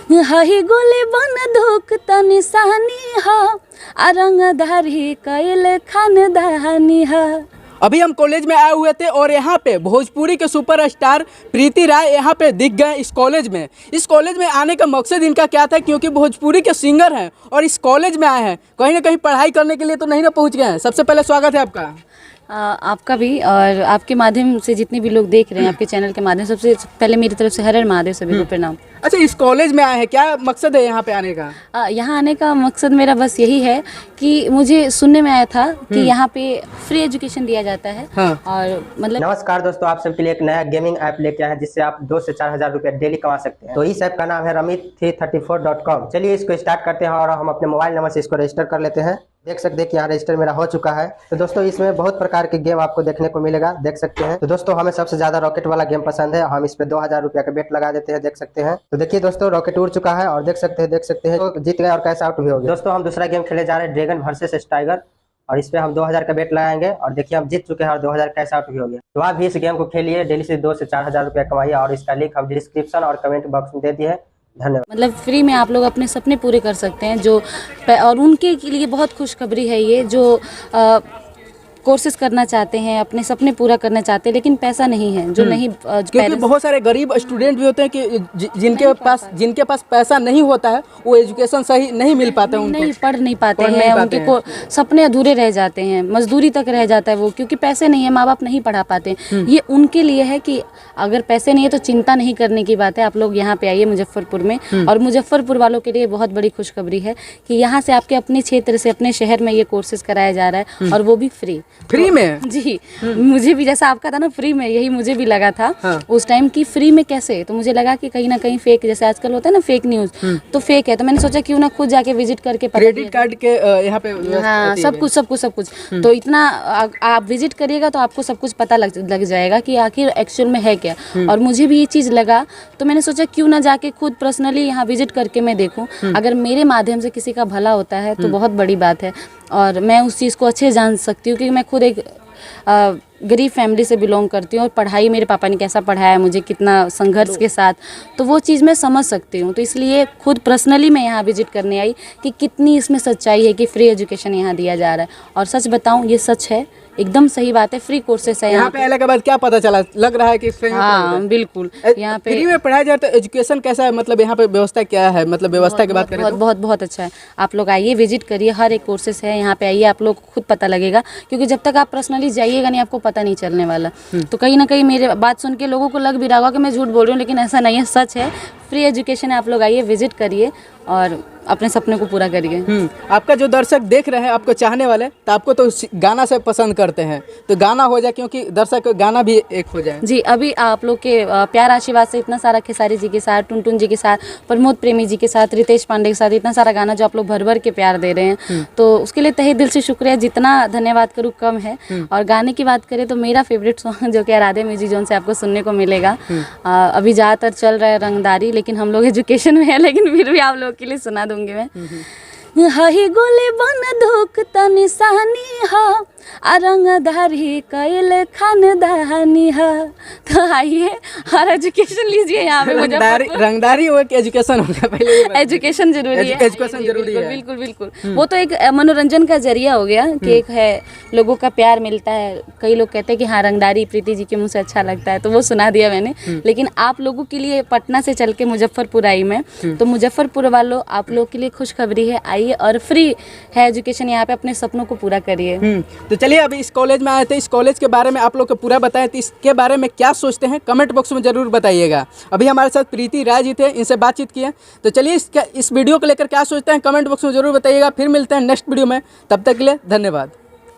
हही गोली बंदूक त निशानी हा रंगधारी कैल खानदानी हा। अभी हम कॉलेज में आए हुए थे और यहाँ पे भोजपुरी के सुपरस्टार प्रीति राय यहाँ पे दिख गए इस कॉलेज में। इस कॉलेज में आने का मकसद इनका क्या था, क्योंकि भोजपुरी के सिंगर हैं और इस कॉलेज में आए हैं, कहीं ना कहीं पढ़ाई करने के लिए तो नहीं ना पहुँच गए हैं। सबसे पहले स्वागत है आपका। आपका भी और आपके माध्यम से जितने भी लोग देख रहे हैं आपके चैनल के माध्यम से, सबसे पहले मेरी तरफ से हर हर महादेव सभी को प्रणाम। अच्छा, इस कॉलेज में आए हैं, क्या मकसद है यहाँ पे आने का? यहाँ आने का मकसद मेरा बस यही है कि मुझे सुनने में आया था कि यहाँ पे फ्री एजुकेशन दिया जाता है। हाँ। और मतलब नमस्कार दोस्तों, आप सबके लिए एक नया गेमिंग ऐप लेके आए हैं जिससे आप 2 से 4 हज़ार रुपये डेली कमा सकते हैं। तो इस ऐप का नाम है Rummy334.com। चलिए इसको स्टार्ट करते हैं और हम अपने मोबाइल नंबर से इसको रजिस्टर कर लेते हैं। देख सकते हैं कि यहाँ रजिस्टर मेरा हो चुका है। तो दोस्तों इसमें बहुत प्रकार के गेम आपको देखने को मिलेगा, देख सकते हैं। तो दोस्तों हमें सबसे ज्यादा रॉकेट वाला गेम पसंद है, हम इस पे 2000 रुपया का बेट लगा देते हैं, देख सकते हैं। तो देखिए दोस्तों रॉकेट उड़ चुका है और देख सकते हैं तो जीत गए और कैश आउट भी हो गया। दोस्तों हम दूसरा गेम खेले जा रहे हैं ड्रैगन वर्सेस टाइगर, और इस पे हम 2000 का बेट लगाएंगे और देखिए हम जीत चुके हैं और 2000 कैश आउट भी हो गया। तो आप भी इस गेम को खेलिए, डेली से 2 से 4 हज़ार रुपया कमाइए और इसका लिंक हम डिस्क्रिप्शन और कमेंट बॉक्स में दे दिए। धन्यवाद। मतलब फ्री में आप लोग अपने सपने पूरे कर सकते हैं जो और उनके लिए बहुत खुशखबरी है ये जो कोर्सेज करना चाहते हैं, अपने सपने पूरा करना चाहते हैं लेकिन पैसा नहीं है, जो नहीं क्योंकि बहुत सारे गरीब स्टूडेंट भी होते हैं कि जिनके पास पैसा नहीं होता है, वो एजुकेशन सही नहीं मिल पाता है, नहीं पढ़ नहीं पाते हैं, उनके को सपने अधूरे रह जाते हैं, मजदूरी तक रह जाता है वो, क्योंकि पैसे नहीं है, माँ बाप नहीं पढ़ा पाते। ये उनके लिए है कि अगर पैसे नहीं है तो चिंता नहीं करने की बात है। आप लोग यहाँ पे आइए मुजफ्फरपुर में, और मुजफ्फरपुर वालों के लिए बहुत बड़ी खुशखबरी है कि यहाँ से आपके अपने क्षेत्र से अपने शहर में ये कोर्सेज कराया जा रहा है और वो भी फ्री में। जी मुझे भी जैसा आपका था ना फ्री में, यही मुझे भी लगा था। हाँ। उस टाइम की फ्री में कैसे, तो मुझे लगा कि कहीं ना कहीं फेक, जैसे आजकल होता है ना फेक न्यूज, तो फेक है। तो मैंने सोचा क्यों ना खुद जाके विजिट करके क्रेडिट कार्ड के यहाँ पे हाँ सब कुछ तो इतना आप विजिट करिएगा तो आपको सब कुछ पता लग जाएगा कि आखिर एक्चुअल में है क्या। और मुझे भी ये चीज़ लगा तो मैंने सोचा क्यों ना जाके खुद पर्सनली यहाँ विजिट करके मैं देखूँ, अगर मेरे माध्यम से किसी का भला होता है तो बहुत बड़ी बात है और मैं उस चीज़ को अच्छे जान सकती हूँ, क्योंकि मैं खुद एक गरीब फैमिली से बिलोंग करती हूँ और पढ़ाई मेरे पापा ने कैसा पढ़ाया मुझे, कितना संघर्ष के साथ, तो वो चीज़ मैं समझ सकती हूँ। तो इसलिए खुद पर्सनली मैं यहाँ विजिट करने आई कि कितनी इसमें सच्चाई है कि फ्री एजुकेशन यहाँ दिया जा रहा है। और सच बताऊँ ये सच है, एकदम सही बात है, फ्री कोर्सेस है यहाँ पे आने के बाद क्या पता चला, लग रहा है कि फ्री में? हाँ बिल्कुल, यहाँ पे फ्री में पढ़ाया जाए तो एजुकेशन कैसा है, मतलब यहाँ पे व्यवस्था क्या है, मतलब व्यवस्था की बात करें तो बहुत अच्छा है। आप लोग आइए विजिट करिए, हर एक कोर्सेस है यहाँ पे, आइए आप लोग खुद पता लगेगा, क्योंकि जब तक आप पर्सनली जाइएगा नहीं आपको पता नहीं चलने वाला। तो कहीं ना कहीं मेरे बात सुन के लोगों को लग भी रहा होगा कि मैं झूठ बोल रही हूँ, लेकिन ऐसा नहीं है, सच है। फ्री एजुकेशन है, आप लोग आइए विजिट करिए और अपने सपने को पूरा करिए। आपका जो दर्शक देख रहे हैं, आपको चाहने वाले, तो आपको तो गाना से पसंद करते हैं, तो गाना हो जाए, क्योंकि दर्शक गाना भी एक हो जाए। जी अभी आप लोग के प्यार आशीर्वाद से इतना सारा खेसारी जी के साथ, टुनटुन जी के साथ, प्रमोद प्रेमी जी के साथ, रितेश पांडे के साथ इतना सारा गाना जो आप लोग भर भर के प्यार दे रहे हैं, तो उसके लिए तहे दिल से शुक्रिया, जितना धन्यवाद करूँ कम है। और गाने की बात करें तो मेरा फेवरेट सॉन्ग जो कि राधे म्यूजिक जोन से आपको सुनने को मिलेगा, अभी ज़्यादातर चल रहा है रंगदारी, लेकिन हम लोग एजुकेशन में है, लेकिन फिर भी आप लोगों के लिए सुना दूंगी मैं। हही गोली बंदूक त निशानी हा रंगधारी कैल खानदानी हा। तो आइए और एजुकेशन लीजिए यहाँ पे। रंगदारी हो कि एजुकेशन होगा, पहले एजुकेशन जरूरी है, एजुकेशन जरूरी है, बिल्कुल। वो तो एक मनोरंजन का जरिया हो गया कि एक है, लोगों का प्यार मिलता है। कई लोग कहते हैं कि हाँ रंगदारी प्रीति जी के मुँह से अच्छा लगता है, तो वो सुना दिया मैंने। लेकिन आप लोगों के लिए पटना से चल के मुजफ्फरपुर आई मैं, तो मुजफ्फरपुर वालों आप लोग के लिए खुशखबरी है, आइए और फ्री है एजुकेशन यहाँ पे, अपने सपनों को पूरा करिए। तो चलिए अभी इस कॉलेज में आए थे, इस कॉलेज के बारे में आप लोग को पूरा बताएं, तो इसके बारे में क्या सोचते हैं कमेंट बॉक्स में जरूर बताइएगा। अभी हमारे साथ प्रीति राय जी थे, इनसे बातचीत की है। तो चलिए इस वीडियो को लेकर क्या सोचते हैं कमेंट बॉक्स में जरूर बताइएगा। फिर मिलते हैं नेक्स्ट वीडियो में, तब तक के लिए धन्यवाद।